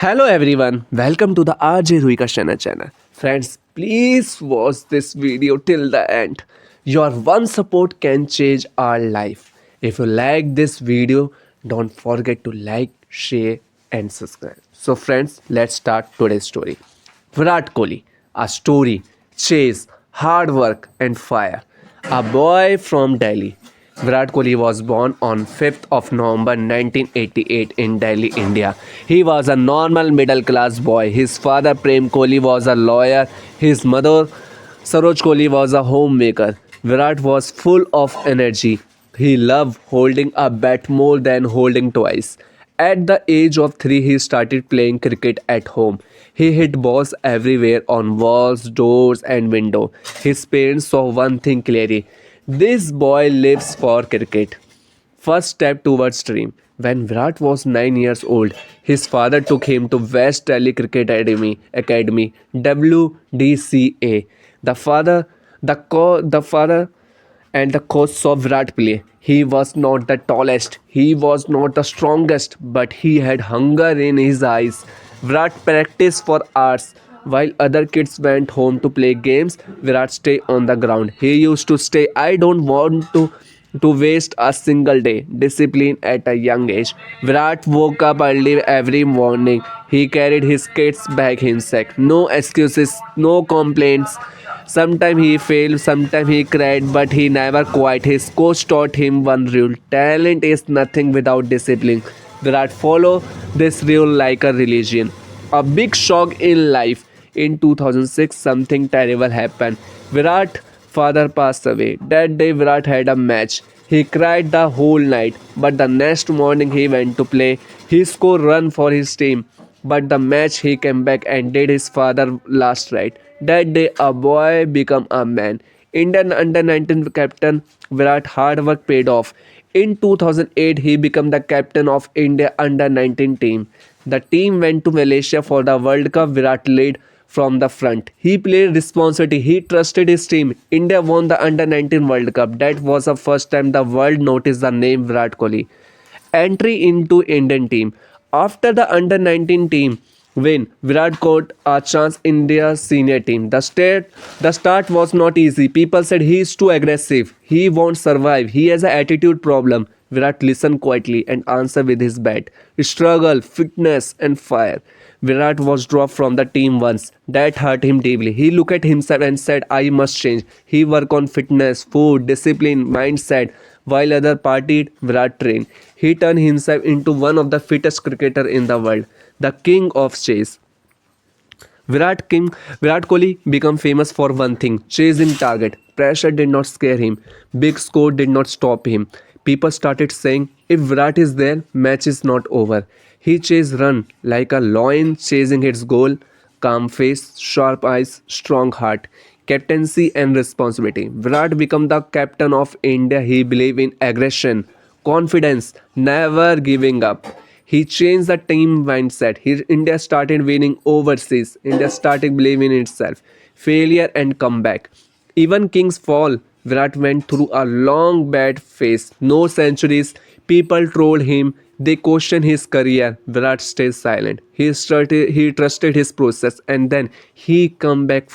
Hello everyone, welcome to the RJ Rui Kashana channel. Friends, please watch this video till the end. Your one support can change our life. If you like this video, don't forget to like, share and subscribe. So friends, let's start today's story. Virat Kohli, a story, chase, hard work and fire. A boy from Delhi. Virat Kohli was born on 5th of November 1988 in Delhi, India. He was a normal middle class boy. His father Prem Kohli was a lawyer. His mother Saroj Kohli was a homemaker. Virat was full of energy. He loved holding a bat more than holding toys. At the age of 3, he started playing cricket at home. He hit balls everywhere on walls, doors, and windows. His parents saw one thing clearly: this boy lives for cricket. First step towards dream. When Virat was 9 years old, his father took him to West Delhi Cricket Academy WDCA. The father and the coach saw Virat play. He was not the tallest, he was not the strongest, but he had hunger in his eyes. Virat practiced for hours. While other kids went home to play games, Virat stayed on the ground. He used to say, I don't want to waste a single day. Discipline at a young age. Virat woke up early every morning. He carried his kids bag himself. No excuses, no complaints. Sometimes he failed, sometimes he cried, but he never quit. His coach taught him one rule: talent is nothing without discipline. Virat followed this rule like a religion. A big shock in life. In 2006, something terrible happened. Virat father passed away. That day, Virat had a match. He cried the whole night, but the next morning he went to play. He scored run for his team. But the match he came back and did his father last right. That day a boy became a man. Indian under 19 captain Virat hard work paid off. In 2008 he became the captain of India under 19 team. The team went to Malaysia for the World Cup. Virat led from the front. He played responsibility. He trusted his team. India won the under 19 World Cup. That was the first time the world noticed the name Virat Kohli. Entry into Indian team. After the under 19 team win, Virat got a chance in India's senior team. The start was not easy. People said he is too aggressive. He won't survive. He has an attitude problem. Virat listened quietly and answered with his bat. Struggle, fitness, and fire. Virat was dropped from the team once. That hurt him deeply. He looked at himself and said, I must change. He worked on fitness, food, discipline, mindset. While others partied, Virat trained. He turned himself into one of the fittest cricketer in the world, the king of chase. Virat Kohli became famous for one thing: chasing target. Pressure did not scare him. Big score did not stop him. People started saying, if Virat is there, match is not over. He chased run like a lion chasing its goal. Calm face, sharp eyes, strong heart, captaincy and responsibility. Virat became the captain of India. He believed in aggression, confidence, never giving up. He changed the team mindset. India started winning overseas. India started believing in itself. Failure and comeback. Even kings fall. Virat went through a long bad phase. No centuries. People trolled him. They questioned his career. Virat stayed silent. He trusted his process, and then he come back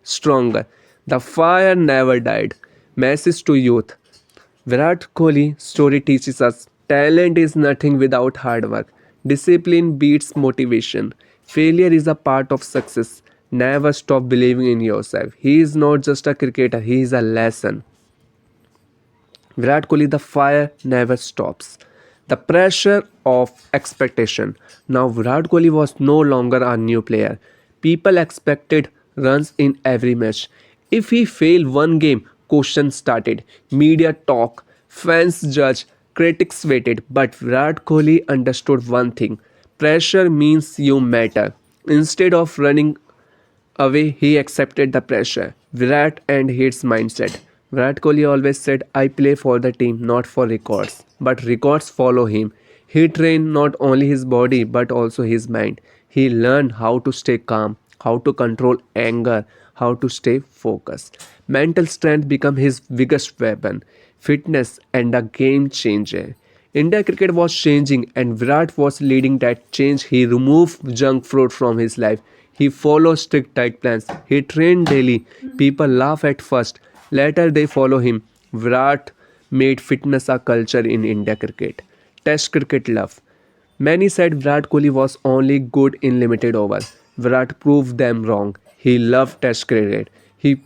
stronger. The fire never died. Message to youth. Virat Kohli story teaches us talent is nothing without hard work. Discipline beats motivation. Failure is a part of success. Never stop believing in yourself. He is not just a cricketer, he is a lesson. Virat Kohli, the fire never stops. The pressure of expectation. Now Virat Kohli was no longer a new player. People expected runs in every match. If he failed one game, questions started. Media talk, fans judge, critics waited. But Virat Kohli understood one thing: pressure means you matter. Instead of running away, he accepted the pressure. Virat and his mindset. Virat Kohli always said, I play for the team, not for records. But records follow him. He trained not only his body but also his mind. He learned how to stay calm, how to control anger, how to stay focused. Mental strength became his biggest weapon. Fitness and a game changer. India cricket was changing and Virat was leading that change. He removed junk food from his life. He followed strict diet plans. He trained daily. People laugh at first. Later they follow him. Virat made fitness a culture in India cricket. Test cricket love. Many said Virat Kohli was only good in limited overs. Virat proved them wrong. He loved Test cricket. He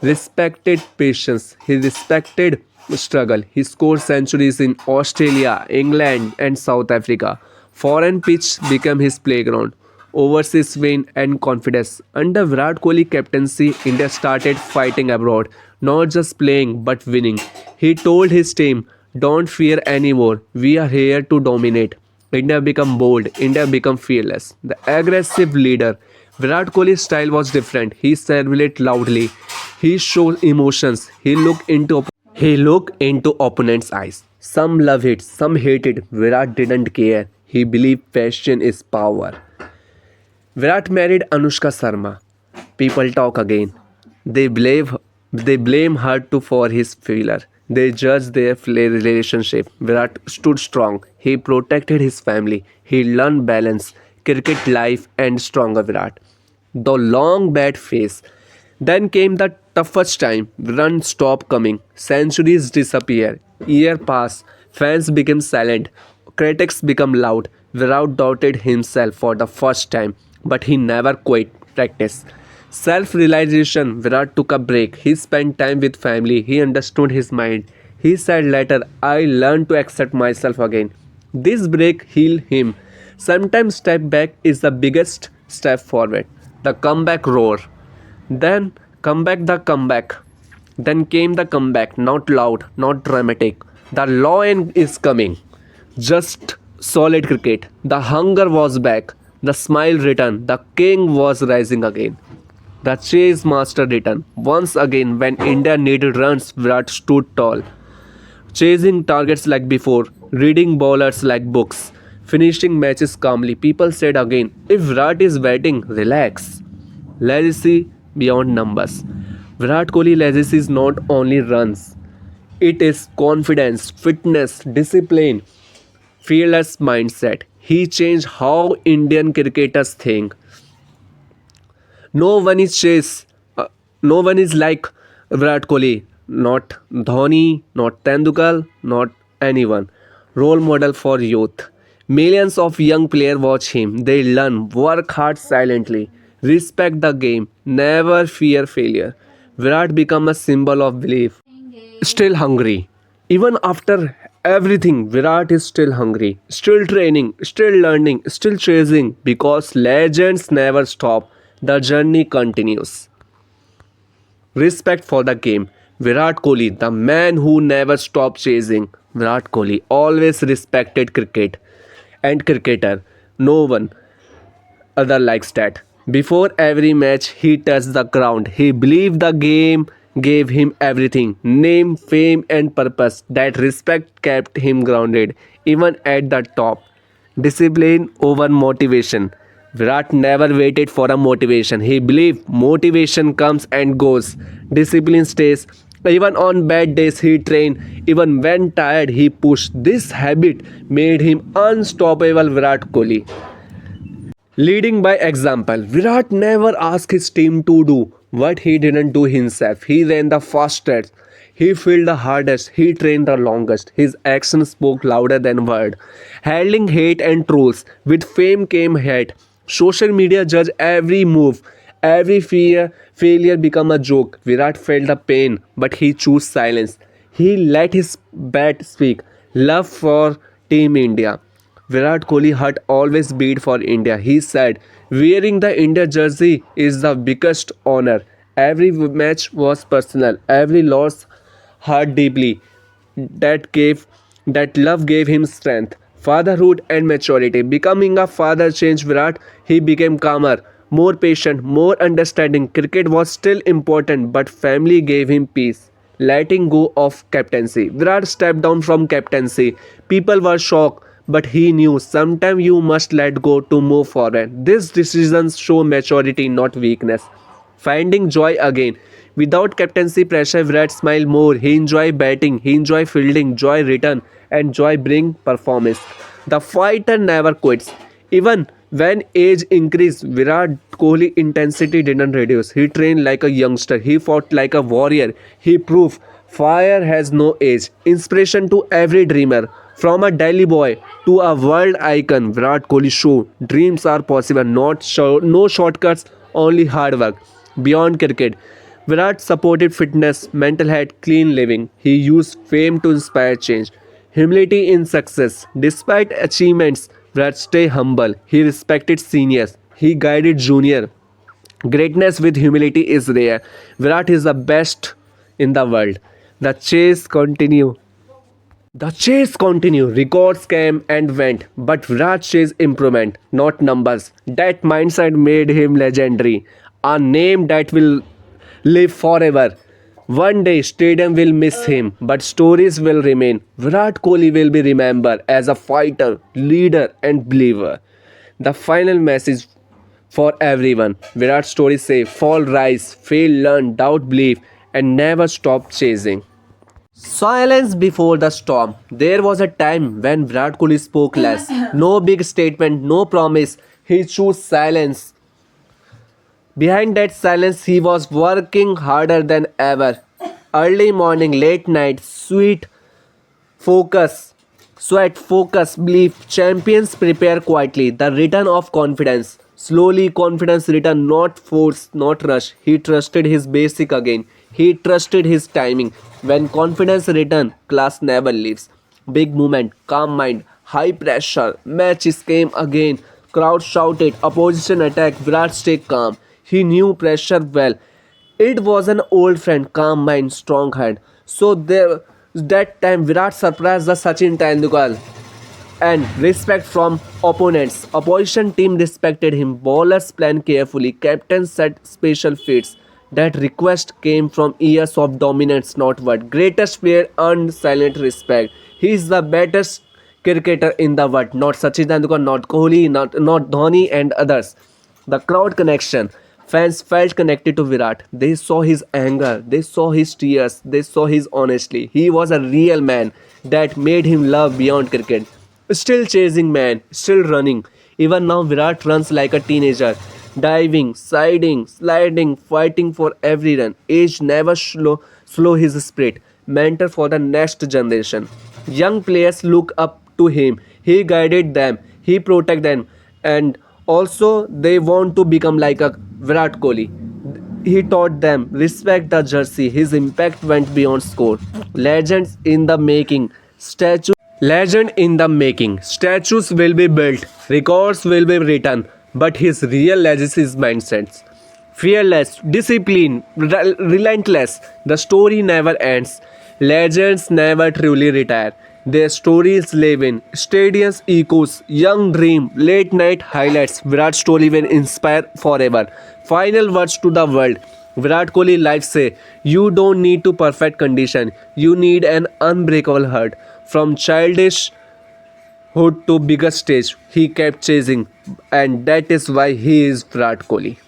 respected patience. He respected struggle. He scored centuries in Australia, England, and South Africa. Foreign pitch became his playground. Overseas win and confidence. Under Virat Kohli captaincy, India started fighting abroad, not just playing but winning. He told his team, "Don't fear anymore. We are here to dominate." India became bold. India became fearless. The aggressive leader. Virat Kohli's style was different. He celebrated loudly. He showed emotions. He looked into opponents' eyes. Some love it, some hate it. Virat didn't care. He believed passion is power. Virat married Anushka Sharma. People talk again. They blame her too for his failure. They judge their relationship. Virat stood strong. He protected his family. He learned balance, cricket life, and stronger Virat. The long bad phase. Then came the toughest time. Runs stopped coming. Centuries disappear. Year pass. Fans became silent. Critics become loud. Virat doubted himself for the first time, but he never quit practice. Self realization. Virat took a break. He spent time with family. He understood his mind. He said later, "I learned to accept myself again." This break healed him. Sometimes step back is the biggest step forward. The comeback roar. Then comeback. Then came the comeback, not loud, not dramatic. The lion is coming. Just solid cricket. The hunger was back. The smile returned. The king was rising again. The chase master returned. Once again, when India needed runs, Virat stood tall. Chasing targets like before, reading bowlers like books, finishing matches calmly. People said again, if Virat is batting, relax. Legacy beyond numbers. Virat Kohli legacy is not only runs, it is confidence, fitness, discipline, fearless mindset. He changed how Indian cricketers think. No one is chase. No one is like Virat Kohli. Not Dhoni, not Tendulkar, not anyone. Role model for youth. Millions of young players watch him. They learn, work hard silently, respect the game, never fear failure. Virat become a symbol of belief. Still hungry. Even after everything, Virat is still hungry. Still training, still learning, still chasing because legends never stop. The journey continues. Respect for the game. Virat Kohli, the man who never stopped chasing. Virat Kohli always respected cricket and cricketer. No one other likes that. Before every match, he touched the ground. He believed the game gave him everything name, fame, and purpose. That respect kept him grounded, even at the top. Discipline over motivation. Virat never waited for a motivation. He believed motivation comes and goes. Discipline stays. Even on bad days, he trained. Even when tired, he pushed. This habit made him unstoppable. Virat Kohli. Leading by example, Virat never asked his team to do what he didn't do himself. He ran the fastest, he fielded the hardest, he trained the longest. His actions spoke louder than words. Handling hate and trolls, with fame came hate. Social media judged every move. Every failure became a joke. Virat felt the pain, but he chose silence. He let his bat speak. Love for Team India. Virat Kohli had always beat for India. He said, wearing the India jersey is the biggest honor. Every match was personal. Every loss hurt deeply. That love gave him strength, fatherhood and maturity. Becoming a father changed Virat. He became calmer, more patient, more understanding. Cricket was still important, but family gave him peace. Letting go of captaincy. Virat stepped down from captaincy. People were shocked, but he knew sometimes you must let go to move forward. These decisions show maturity, not weakness. Finding joy again. Without captaincy pressure, Virat smile more. He enjoy batting, he enjoy fielding, joy return, and joy bring performance. The fighter never quits. Even when age increased, Virat Kohli intensity didn't reduce. He trained like a youngster. He fought like a warrior. He proved fire has no age. Inspiration to every dreamer. From a Delhi boy to a world icon, Virat Kohli show dreams are possible. No shortcuts, only hard work. Beyond cricket, Virat supported fitness, mental health, clean living. He used fame to inspire change. Humility in success. Despite achievements, Virat stay humble. He respected seniors. He guided junior. Greatness with humility is rare. Virat is the best in the world. The chase continue. The chase continued, records came and went, but Virat chased improvement, not numbers. That mindset made him legendary, a name that will live forever. One day, stadium will miss him, but stories will remain. Virat Kohli will be remembered as a fighter, leader, and believer. The final message for everyone. Virat's story say, fall, rise, fail, learn, doubt, believe, and never stop chasing. Silence before the storm. There was a time when Virat Kohli spoke less. No big statement, no promise. He chose silence. Behind that silence, he was working harder than ever. Early morning, late night, focus, belief. Champions prepare quietly. The return of confidence. Slowly, confidence returned, not force, not rush. He trusted his basic again. He trusted his timing. When confidence returned, class never leaves. Big movement, calm mind, high pressure. Matches came again. Crowd shouted, opposition attack. Virat stayed calm. He knew pressure well. It was an old friend, calm mind, strong hand. So there, that time Virat surprised the Sachin Tendulkar and respect from opponents. Opposition team respected him. Bowlers planned carefully. Captains set special feats. That request came from years of dominance, not word. Greatest player earned silent respect. He is the best cricketer in the world. Not Sachin Tendulkar, not Kohli, not Dhoni and others. The crowd connection. Fans felt connected to Virat. They saw his anger, they saw his tears, they saw his honesty. He was a real man that made him love beyond cricket. Still chasing man, still running. Even now Virat runs like a teenager. Diving, siding, sliding, fighting for every run. Age never slow his spirit. Mentor for the next generation. Young players look up to him. He guided them. He protected them. And also they want to become like a Virat Kohli. He taught them respect the jersey. His impact went beyond score. Legends in the making. Legend in the making. Statues will be built. Records will be written. But his real legacy is mindsets. Fearless, disciplined, relentless. The story never ends. Legends never truly retire. Their stories live in stadiums, echoes, young dream, late night highlights. Virat story will inspire forever. Final words to the world. Virat Kohli life say, you don't need to perfect condition. You need an unbreakable heart. From childish hood to bigger stage, he kept chasing, and that is why he is Virat Kohli.